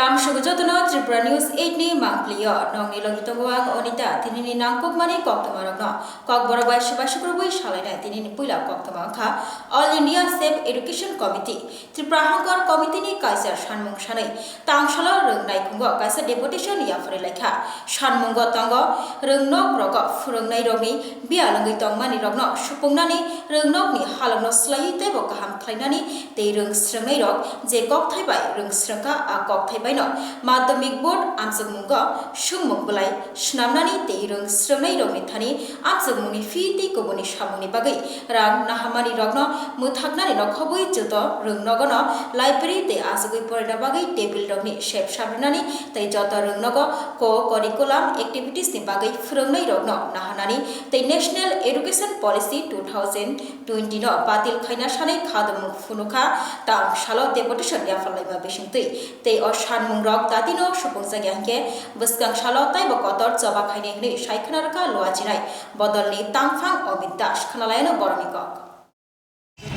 Lam Shugajotano Tripura News 8 ni Maklio, Nong Nilogitawang Onita, Tinini Nangkok Mani Koktamaragno, Kok Borabai Shabashukrubi Shalina, Tinini Pula Koktamanka, All India Safe Education Committee, Tripura Hangkor Committee ni Kaiser Shanmung Shanai, Tangshala Rungnai Kungo, Kaiser Deputation Yafari Leka, Shanmungo Tango, Rungnok Rogo, Furungnai Rogni, Bialangitong Mani Rogno, Shupungnani, Rungnokni, Halangno Slay, Tebokaham Klainani, They Rung Strangai Rog, Jacob Taibai, Rung Stranka, a Kok Baino, Madamik Board, Amsamunga, Shumukulai, Shnamnani, Teirung, Stramay Romithani, Amsamuni Fiti, Kobuni Shamuni Bagi, Rang Nahamani Rogno, Muthagnani Nokobui Juto, Rung Nogono, Library, the Asagui Porinabagi, Table Rogni, Shep Shabranani, the Jota Rung Nogo, Co Curriculum, Activities Nibagi, Frungai Rogno, Nahanani, the National Education Policy 2020, Batil Kainashani, Kadam Funuka, Tam Shalo, Deputation Yafalima Bishingti. They are Shanmung Rock, Tatino, Shupungsaganke, Buskang Shalotai, Bokotor, Zobakaini, Shaikanarka, Loajinai, Bodolni, Tamfang, Obidash, Kanalano, Boromikok.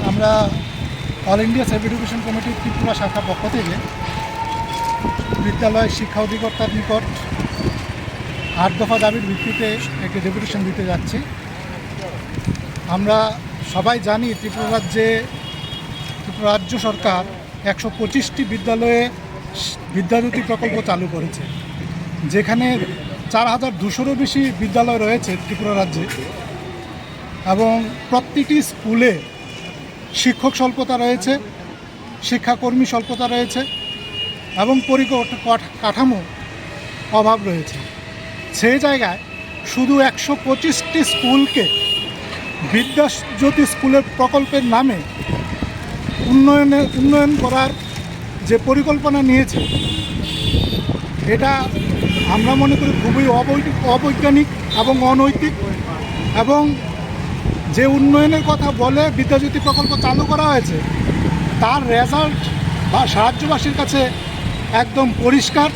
আমরা all India safe education committee Tripura শাখার পক্ষ থেকে বিদ্যালয় শিক্ষা অধিকর্তার নিকট 8 দফা দাবির ভিত্তিতে একটি ডেপুটেশন দিতে যাচ্ছি। আমরা সবাই জানি ত্রিপুরা রাজ্য সরকার 125টি বিদ্যালয়ে বিদ্যাজ্যোতি প্রকল্প চালু করেছে, যেখানে 4200-এরও বেশি বিদ্যালয় রয়েছে ত্রিপুরা রাজ্যে, এবং প্রতিটি স্কুলে শিক্ষক স্বল্পতা রয়েছে, শিক্ষাকর্মী স্বল্পতা রয়েছে এবং কাঠামো অভাব রয়েছে। সেই জায়গায় শুধু 125টি স্কুলকে বিদ্যাজ্যোতি স্কুলের প্রকল্পের নামে উন্নয়ন করার যে পরিকল্পনা নিয়েছে, এটা আমরা মনে করি খুবই অবৈজ্ঞানিক এবং অনৈতিক, এবং যে উন্নয়নের কথা বলে বিদ্যাজ্যোতি প্রকল্প চালু করা হয়েছে তার রেজাল্ট বা রাজ্যবাসীর কাছে একদম পরিষ্কার।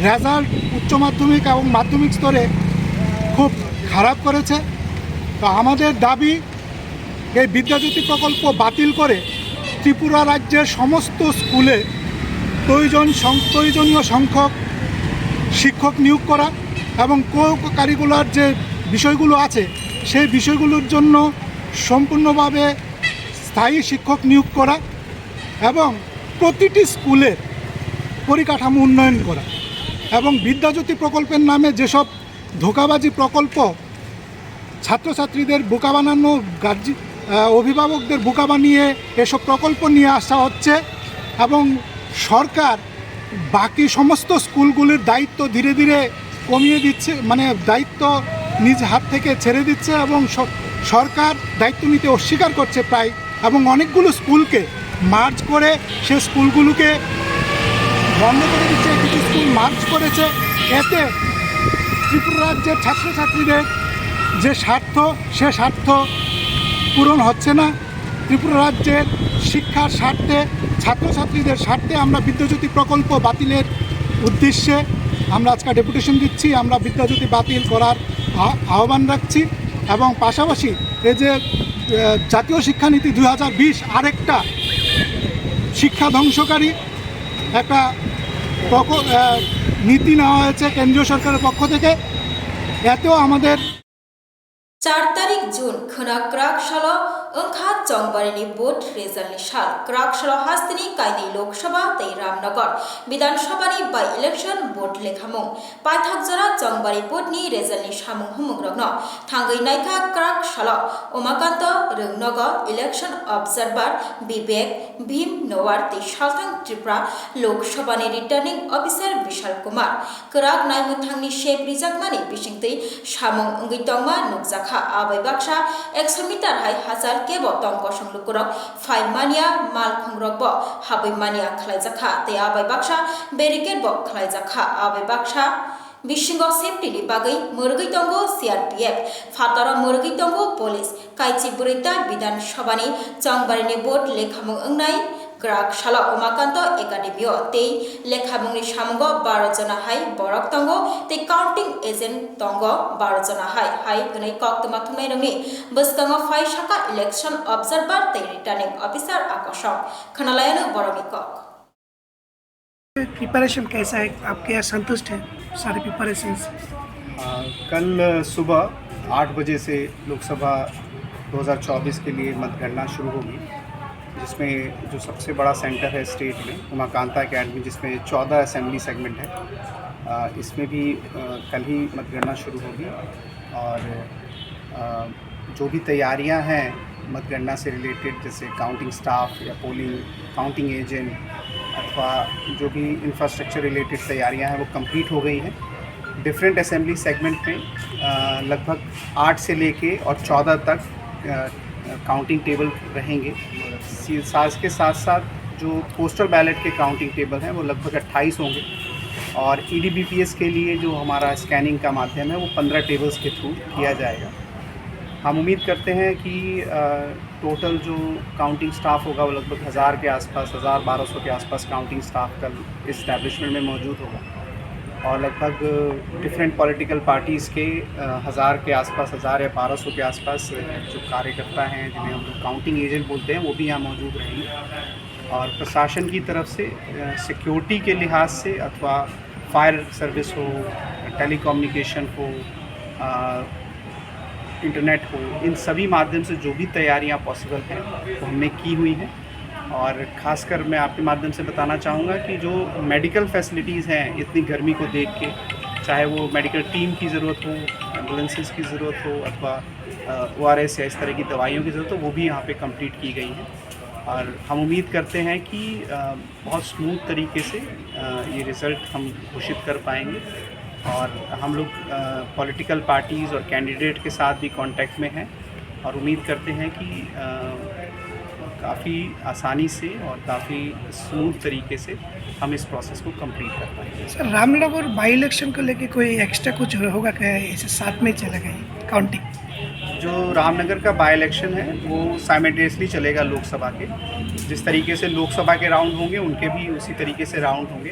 রেজাল্ট উচ্চ মাধ্যমিক এবং মাধ্যমিক স্তরে খুব খারাপ করেছে। তো আমাদের দাবি এই বিদ্যাজ্যোতি প্রকল্প বাতিল করে ত্রিপুরা রাজ্যের সমস্ত স্কুলে প্রয়োজনীয় সংখ্যক শিক্ষক নিয়োগ করা এবং কারিকুলার যে বিষয়গুলো আছে সেই বিষয়গুলোর জন্য সম্পূর্ণভাবে স্থায়ী শিক্ষক নিয়োগ করা এবং প্রতিটি স্কুলের পরিকাঠামো উন্নয়ন করা, এবং বিদ্যাজ্যোতি প্রকল্পের নামে যেসব ধোঁকাবাজি প্রকল্প ছাত্রছাত্রীদের বোকা বানানো, অভিভাবকদের বোকা বানিয়ে এসব প্রকল্প নিয়ে আসা হচ্ছে, এবং সরকার বাকি সমস্ত স্কুলগুলির দায়িত্ব ধীরে ধীরে কমিয়ে দিচ্ছে, মানে দায়িত্ব নিজ হাত থেকে ছেড়ে দিচ্ছে, এবং সরকার দায়িত্ব নিতে অস্বীকার করছে প্রায়, এবং অনেকগুলো স্কুলকে মার্জ করে সে স্কুলগুলোকে বন্ধ করে দিচ্ছে। কিছু স্কুল মার্জ করেছে। এতে ত্রিপুরা রাজ্যের ছাত্রছাত্রীদের যে স্বার্থ সে স্বার্থ পূরণ হচ্ছে না। ত্রিপুরা রাজ্যের শিক্ষার স্বার্থে, ছাত্রছাত্রীদের স্বার্থে আমরা বিদ্যাজ্যোতি প্রকল্প বাতিলের উদ্দেশ্যে আমরা আজকে ডেপুটেশন দিচ্ছি। আমরা বিদ্যাজ্যোতি বাতিল করার আহ্বান রাখছি, এবং পাশাপাশি এই যে জাতীয় শিক্ষানীতি 2020 আরেকটা শিক্ষা ধ্বংসকারী একটা নীতি নেওয়া হয়েছে কেন্দ্রীয় সরকারের পক্ষ থেকে। এতেও আমাদের 4 তারিখ জুন খনা ক্রাকশালা ওংখা চংবারিনি বোট রেজাল্টনি সাল ক্রাকশালা হাস্তিনি কাইনি লোকসভা তৈ রামনগর বিধানসভানি বাই ইলেকশন বোট লেখামুং পাইথাকজরা চংবারি বোটনি রেজাল্টনি সামুং হুমুং রগ্ন থাঙ্গৈ নাইখা ক্রাকশালা উমাকান্ত রংনগ ইলেকশন অবজারভার বিবেক ভীম নোয়ার তৈ সালথাং ত্রিপুরা লোকসভানি রিটার্নিং অফিসার বিশাল কুমার ক্রাক নাইমুথাংনি শেপ রিজাকমানি বিসিংতৈ সামুং উঙ্গৈতংমা নুকজাখা আবাই বাক্সা 100 মিটার হাই হাজার কেব তংক সংলুকুরক ফাইমানিয়া মালখংরক ব হাবৈ মানিয়া খালাইজাখা তে আবাই বাক্সা ব্যারিকেড ব খালাইজাখা আবাই বাক্সা বিশিঙ্গ সেফটিनि बागै मोरगै दंगो सीआरपीएफ फातारा मोरगै दंगो पुलिस काइचि बुरैता विधानसभानि चंबारिनि बोर्ड लेखामुं ओंनाय क्राकशाला उमाकान्त एकाडेमियो तै लेखामुंनि सामुंग 12 जना हाय बरक दंगो तै काउंटिंग एजेंट दंगो 12 जना हाय गनै कक्तमा थुंनाय रंनि बसकांग फाइ शाखा इलेक्शन ऑब्जर्वर तै रिटार्निंग ऑफिसर आकर्षक खनालायानो बरमिकक। प्रिपरेशन कैसा है, आपके यहाँ संतुष्ट है सारे प्रिपरेशन से? कल सुबह 8 बजे से लोकसभा 2024 के लिए मतगणना शुरू होगी, जिसमें जो सबसे बड़ा सेंटर है स्टेट में उमाकांता अकेडमी, जिसमें 14 असेंबली सेगमेंट है, इसमें भी कल ही मतगणना शुरू होगी। और जो भी तैयारियां हैं मतगणना से रिलेटेड, जैसे काउंटिंग स्टाफ या पोलिंग काउंटिंग एजेंट अथवा जो भी इंफ्रास्ट्रक्चर रिलेटेड तैयारियां हैं, वो कंप्लीट हो गई हैं। डिफरेंट असेंबली सेगमेंट में लगभग 8 से लेके और 14 तक काउंटिंग टेबल रहेंगे। के साथ साथ जो पोस्टल बैलेट के काउंटिंग टेबल हैं वो लगभग 28 होंगे, और EDBPS के लिए जो हमारा स्कैनिंग का माध्यम है वो 15 टेबल्स के थ्रू किया जाएगा। हम उम्मीद करते हैं कि टोटल जो काउंटिंग स्टाफ होगा वो लगभग 1000 के आसपास, 1000-1200 के आसपास काउंटिंग स्टाफ कल इस्टेब्लिशमेंट में मौजूद होगा। और लगभग डिफरेंट पॉलिटिकल पार्टीज़ के 1000 के आसपास, 1000 या 1200 के आसपास जो कार्यकर्ता हैं, जिन्हें हम लोग काउंटिंग एजेंट बोलते हैं, वो भी यहाँ मौजूद रहेंगे। और प्रशासन की तरफ से सिक्योरिटी के लिहाज से अथवा फायर सर्विस हो, टेलीकम्युनिकेशन हो, इंटरनेट हो, इन सभी माध्यम से जो भी तैयारियां पॉसिबल हैं वो हमने की हुई हैं। और ख़ासकर मैं आपके माध्यम से बताना चाहूँगा कि जो मेडिकल फैसिलिटीज़ हैं इतनी गर्मी को देख के, चाहे वो मेडिकल टीम की ज़रूरत हो, एम्बुलेंसेस की ज़रूरत हो, अथवा ORS या इस तरह की दवाइयों की ज़रूरत हो, वो भी यहाँ पे कंप्लीट की गई हैं। और हम उम्मीद करते हैं कि बहुत स्मूथ तरीके से ये रिज़ल्ट हम घोषित कर पाएंगे। और हम लोग पॉलिटिकल पार्टीज़ और कैंडिडेट के साथ भी कांटेक्ट में हैं, और उम्मीद करते हैं कि काफ़ी आसानी से और काफ़ी स्मूथ तरीके से हम इस प्रोसेस को कंप्लीट कर पाएंगे। सर, रामनगर बाई इलेक्शन को लेके कोई एक्स्ट्रा कुछ होगा क्या, ऐसे साथ में चलेगा ये काउंटिंग? जो रामनगर का बाई इलेक्शन है वो साइमल्टेनियसली चलेगा लोकसभा के। जिस तरीके से लोकसभा के राउंड होंगे, उनके भी उसी तरीके से राउंड होंगे,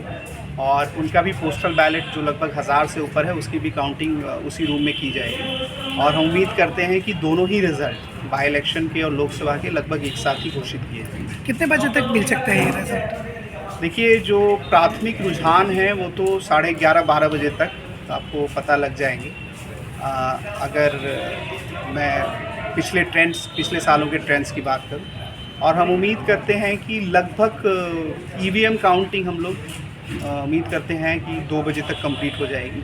और उनका भी पोस्टल बैलेट जो लगभग 1000 से ऊपर है, उसकी भी काउंटिंग उसी रूम में की जाएगी। और हम उम्मीद करते हैं कि दोनों ही रिज़ल्ट, बाई इलेक्शन के और लोकसभा के, लगभग एक साथ ही घोषित किए जाएंगे। कितने बजे तक मिल सकता है ये रिजल्ट? देखिए, जो प्राथमिक रुझान है वो तो 11:30-12 बजे तक आपको पता लग जाएंगे। अगर मैं पिछले सालों के ट्रेंड्स की बात करूं, और हम उम्मीद करते हैं कि लगभग EVM काउंटिंग हम लोग उम्मीद करते हैं कि 2 बजे तक कंप्लीट हो जाएगी।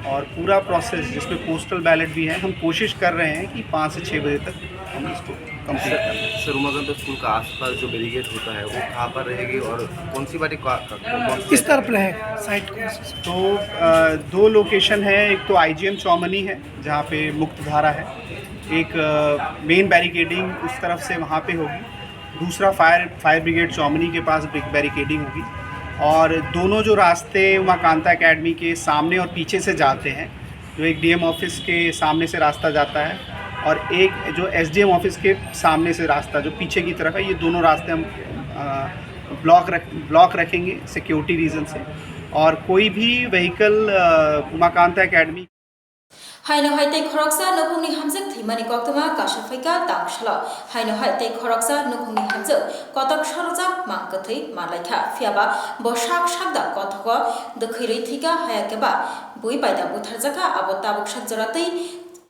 और पूरा प्रोसेस जिसमें पोस्टल बैलेट भी है, हम कोशिश कर रहे हैं कि 5 से 6 बजे तक हम इसको कंप्लीट कर लें। सर, उमाकांता स्कूल का आसपास जो बैरिकेड होता है वो कहाँ पर रहेगी और कौन सी बारी किस तरफ रहेगा साइट को? तो 2 लोकेशन है। एक तो IGM चौमनी है जहाँ पे मुक्त धारा है, एक मेन बैरिकेडिंग उस तरफ से वहाँ पे होगी, दूसरा फायर ब्रिगेड चौमनी के पास बैरिकेडिंग होगी। और दोनों जो रास्ते उमाकांता अकेडमी के सामने और पीछे से जाते हैं, जो एक DM ऑफिस के सामने से रास्ता जाता है और एक जो SDM ऑफिस के सामने से रास्ता जो पीछे की तरफ है, ये दोनों रास्ते हम ब्लॉक रखेंगे सिक्योरिटी रीज़न से। और कोई भी व्हीकल उमाकांता अकेडमी हाइनो हाइते खरकसा नखुंनि हामजक थैमानि कक्तमा काशफैका तांगशला हाइनो हाइते खरकसा नखुंनि हामजक कतक सरजाक मांकथै मालाइखा फियाबा बसाक साकदा कथक दखैरै थिका हायाकेबा बुइ बायदा बुथारजाका आबो ताबुक साकजरातै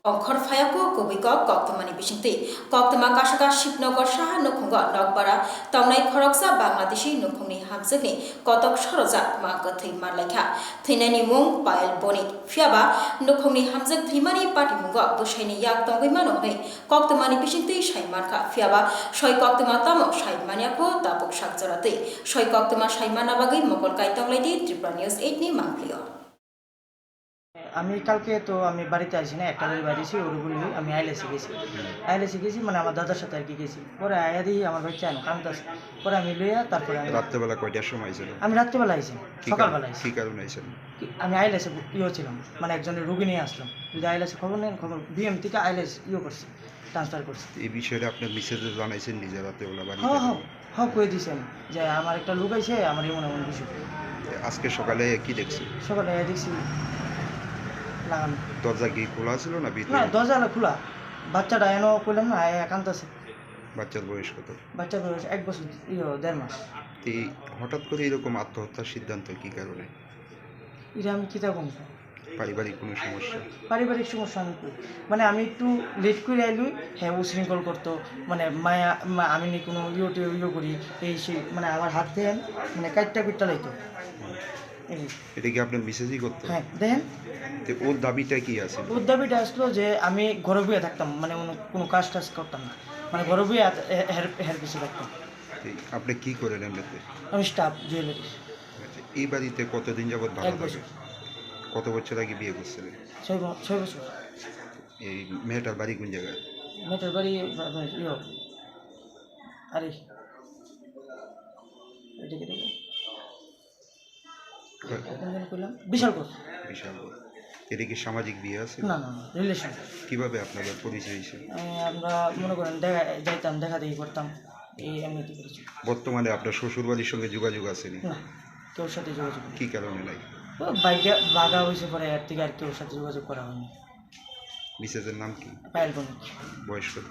अंखर फायाको कबिका कक्तमानि बिसिंगथै कक्तमा काशका शिवनगर साहा नखुंगा नगबारा तावनाय खरकसा बांग्लादेशी नखुंनि हामजकनि कतक सरजाक मांकथै मालाइखा थैनानि मुं पायल बनिक फियाबा नखुंनि हामजक थैमानि पाटिमुंगा बुसाइनि याक तंगैमा नहै कक्तमानि बिसिंगथै साइमानखा फियाबा सय कक्तमा तामो साइमानियाको ताबुक साकजरातै सय कक्तमा साइमाना बागै मकल काइतंलाइदि त्रिपुरा निউজ 8 नि मांगलियो। আমি কালকে তো আমি বাড়িতে আসি না, একটা বাড়ি বাড়িছি ওরগুলি আমি আইলেসে গেছি মানে আমার দাদার সাথে আর কি গেছি। পরে আয়া দিই আমার বাচ্চা আনো কামতাছে, পরে আমি লইয়া তারপরে রাত্রেবেলা কয়টার সময় ছিল? আমি রাত্রেবেলা আইছি, সকালবেলা আইছি। কি কারণে আইছেন? আমি আইলেসে ছিলাম, মানে একজনের রুগী নিয়ে আসলাম। যদি আইলেসে খবর নেন, খবর BM থেকে আইলেস করছি, ট্রান্সফার করছি। এই বিষয়টা আপনার মিসেজে জানাইছেন নিজে রাত্রেবেলা বাড়িতে? হ্যাঁ কয়ে দিয়েছেন যে আমার একটা লোক আইছে, আমার এমন এমন বিষয়। আজকে সকালে কি দেখছি? সকালে দেখছি লাগানো। দরজা কি খোলা ছিল না ভিতরে? না, দরজা খোলা। বাচ্চাটা এনো কইলাম না, একান্ত আছে। বাচ্চার বয়স কত? বাচ্চার বয়স 1 বছর 1.5 মাস। তো এই হঠাৎ করে এরকম আত্মহত্যার সিদ্ধান্ত কী কারণে? এটা আমি কী থাকুন পারিবারিক কোনো সমস্যা? পারিবারিক সমস্যা আমি করি মানে আমি একটু লেট করে আইলুই হ্যাঁ উশৃঙ্খল করতো মানে মায়া আমি নি কোনো ইয়ে করি এই সেই মানে আমার হাত দেন মানে কাটটা কুটটা লাইতো এই এটা কি আপনার মিসেজই করতো? হ্যাঁ দেখেন তো ওর দাবিটা কি আছে? ওর দাবিটা আসলো যে আমি ঘরে বইয়ে থাকতাম মানে কোনো কাজ টাজ করতাম না মানে ঘরে বইয়ে হের পিছিয়ে থাকতাম। তো আপনি কি করেন এমনিতে? আমি স্টাফ জুয়েলারি। আচ্ছা, এই বাড়িতে কতদিন যাবত ভাড়া 1 বছর। থাকে? কত বছর আগে বিয়ে করছিলেন? 6 বছর। এই মেয়েটার বাড়ি কোন জায়গায়? মেয়েটার বাড়ি ইয়ে আরে এটা কি দেখো করলাম বিশালপুর। বিশাল বড়। এটা কি সামাজিক বিয়ে আছে? না না রিলেশন। কিভাবে আপনাদের পরিচয় হয়েছে? আমরা মনে করেন যাইতাম দেখা দেখি করতাম এই এমনিতে করেছি। বর্তমানে আপনার শ্বশুর বাড়ির সঙ্গে যোগাযোগ আসেনি? না কেউর সাথে যোগাযোগ নেই। কি কারণে নাই? বাইকে বাঘা হয়েছে পরে এর থেকে আর কেউর সাথে যোগাযোগ করা হয়নি। মিসেসের নাম কি? পায়েল বণিক। বয়স কত?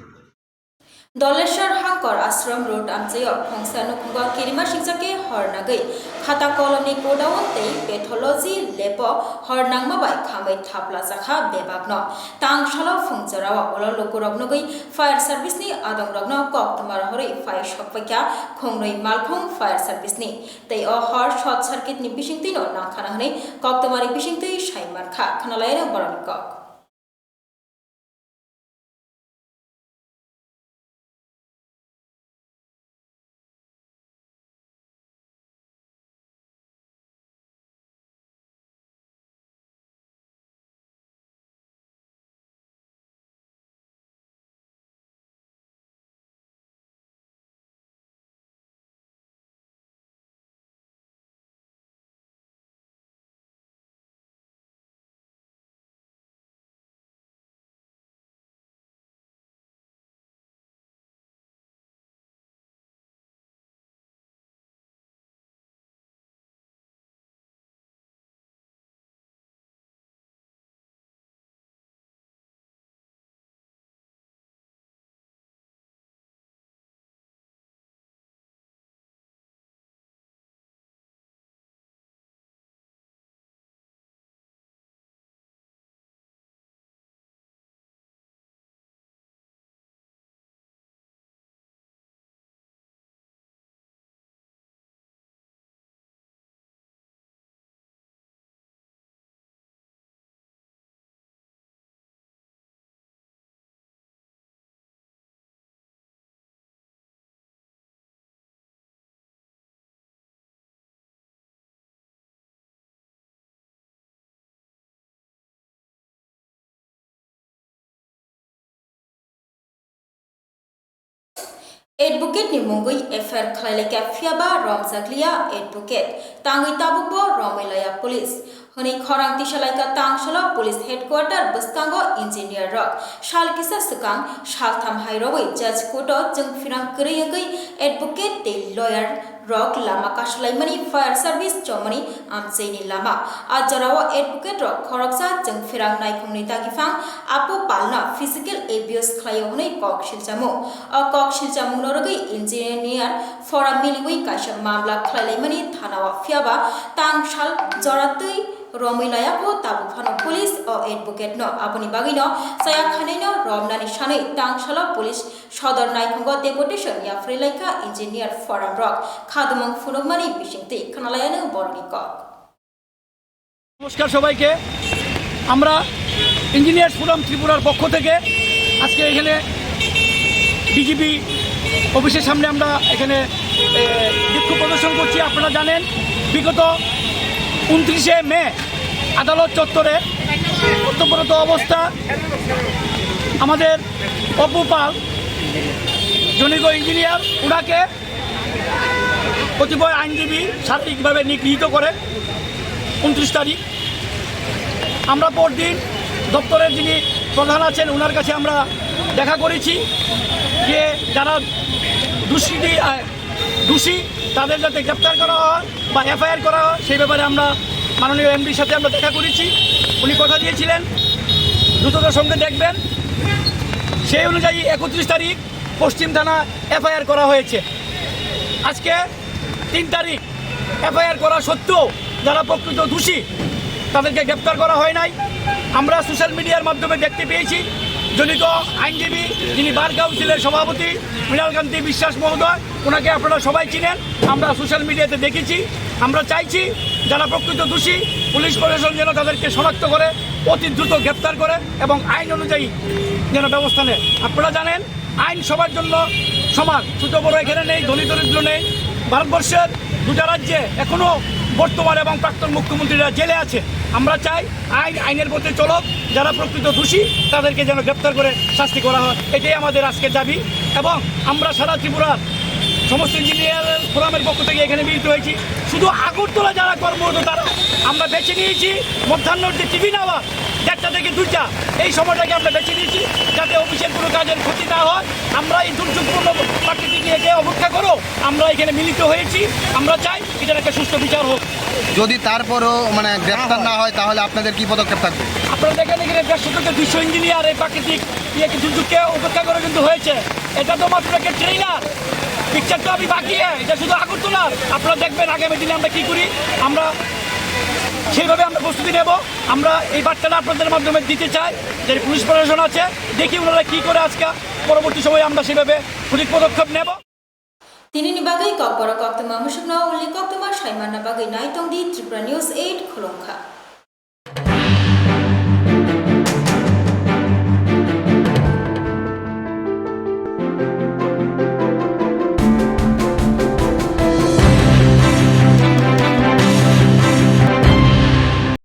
দলেশ্বর হাঙ্কর আশ্রম রোড আমচাইও খংसा नुखुंगा किरिमा सिंचाके हरनागै खाता कलमनि गोडाउनतै पेथोलॉजी लेब हरनांगमाबाय खामै थाप्ला जाखा बेबागनो तांगशालो फुंजराव ओलो लोकुरगनगै फायर सार्भिसनि आदंरगनो कक्तमार हरै फायर सकपाक्या खोंरै मालखं फायर सार्भिसनि तै अ हर शॉर्ट सर्किटनि बिसिंतिनो नाखाना हनै कक्तमारि बिसिंतै साइमानखा खनालायनो बरनिक एडवोकेट नि मुंगै एफआईआर खालायलेका फियाबा रमजाग्लिया एडवोकेट तांगै ताबुकबो रमेलाया पुलिस हनै खरां तिसालायका तांगशाला पुलिस हेडक्वार्टर बस्कांगो इंजिनियर रक शालकिसा सुकां शालथाम हाइरबै जज कोर्ट जों फिरां करैयगै एडवोकेट ते लॉयर रक लामा कासलायमानि फायर सर्विस चमनि आमचैनि लामा आजराव एडवोकेट रक खरकसा जों फिरां नायखंनि दागिफां आपो पालना फिजिकल एबिउस खालायो हनै कक सिलजामु कक सिलजामु नरगै इंजिनियर फरा मिलिवै काशा मामला खालायलायमानि थानावा फियाबा तांगशाल जरातै रमिलायाखौ ताबुफानो पुलिस अ एडवोकेट न आबनि बागिनो साया खानैनो रमनानि सानै तांगशाला पुलिस सदर नायखंग डेपुटेशन याफ्रिलायका इंजिनियर फराम रक खादमं फुनुगमानि बिसिंति खानालायानो बरनिक নমস্কার সবাইকে। আমরা ইঞ্জিনিয়ার্স ফোরাম ত্রিপুরার পক্ষ থেকে আজকে এখানে ডিজিপি অফিসের সামনে আমরা এখানে বিক্ষোভ প্রদর্শন করছি। আপনারা জানেন বিগত 29শে মে আদালত চত্বরে কর্তব্যরত অবস্থা আমাদের অপু পাল জনৈক ইঞ্জিনিয়ার ওনাকে কতিপয় আইনজীবী শারীরিকভাবে নিগৃহীত করে 29 তারিখ। আমরা পরদিন দপ্তরের যিনি প্রধান আছেন ওনার কাছে আমরা দেখা করেছি যে যারা দোষী তাদের যাতে গ্রেপ্তার করা হয় বা এফআইআর করা হয় সেই ব্যাপারে আমরা মাননীয় এমডির সাথে আমরা দেখা করেছি। উনি কথা দিয়েছিলেন দ্রুততার সঙ্গে দেখবেন। সেই অনুযায়ী 31 তারিখ পশ্চিম থানা এফআইআর করা হয়েছে। আজকে 3 তারিখ এফআইআর করা সত্ত্বেও যারা প্রকৃত দোষী তাদেরকে গ্রেপ্তার করা হয় নাই। আমরা সোশ্যাল মিডিয়ার মাধ্যমে দেখতে পেয়েছি জনিত আইনজীবী যিনি বার কাউন্সিলের সভাপতি মৃণালকান্তি বিশ্বাস মহোদয়, ওনাকে আপনারা সবাই চিনেন, আমরা সোশ্যাল মিডিয়াতে দেখেছি। আমরা চাইছি যারা প্রকৃত দোষী পুলিশ প্রশাসন যেন তাদেরকে শনাক্ত করে অতি দ্রুত গ্রেপ্তার করে এবং আইন অনুযায়ী যেন ব্যবস্থা নেয়। আপনারা জানেন আইন সবার জন্য সমান, ছোট বড় এখানে নেই, ধনী দরিদ্র নেই। ভারতবর্ষের 2টা রাজ্যে এখনও বর্তমান এবং প্রাক্তন মুখ্যমন্ত্রীরা জেলে আছে। আমরা চাই আইনের পথে চলক, যারা প্রকৃত দোষী তাদেরকে যেন গ্রেপ্তার করে শাস্তি করা হয়, এটাই আমাদের আজকের দাবি। এবং আমরা সারা ত্রিপুরার সমস্ত ইঞ্জিনিয়ার ফোরামের পক্ষ থেকে এখানে মিলিত হয়েছি। শুধু আগরতলা যারা কর্মরত তারা আমরা বেছে নিয়েছি মধ্যাহ্নের যে টিভি নেওয়া 1টা থেকে 2টা, এই সময়টাকে আমরা বেছে নিয়েছি যাতে অফিসের কোনো কাজের ক্ষতি না হয়। আমরা এই দুর্যোগপূর্ণ প্রাকৃতিক ইয়েকে অপেক্ষা করো আমরা এখানে মিলিত হয়েছি। আমরা চাই এটার একটা সুষ্ঠু বিচার হোক। যদি তারপরও মানে গ্রেফতার না হয় তাহলে আপনাদের কি পদক্ষেপ থাকবে? আপনারা দেখেন এখানে 150 থেকে 200 ইঞ্জিনিয়ার এই প্রাকৃতিক ইয়েকে দুর্যোগকে উপেক্ষা করে কিন্তু হয়েছে। এটা তো মাত্র একটা ট্রেইলার, পিকচার তো আমি বাকি, এটা শুধু আগরতলার। আপনারা দেখবেন আগামী দিনে আমরা কি করি, আমরা সেইভাবে আমরা প্রস্তুতি নেব। আমরা এই বার্তাটা আপনাদের মাধ্যমে দিতে চাই যে পুলিশ প্রশাসন আছে, দেখি ওনারা কী করে আজকে পরবর্তী সময়ে আমরা সেভাবে সঠিক পদক্ষেপ নেব। Tinini bagai kok boro kok tuma musuk no uli kok tuma shaiman na bagai nai tong di Tripura News 8 Khulongkha.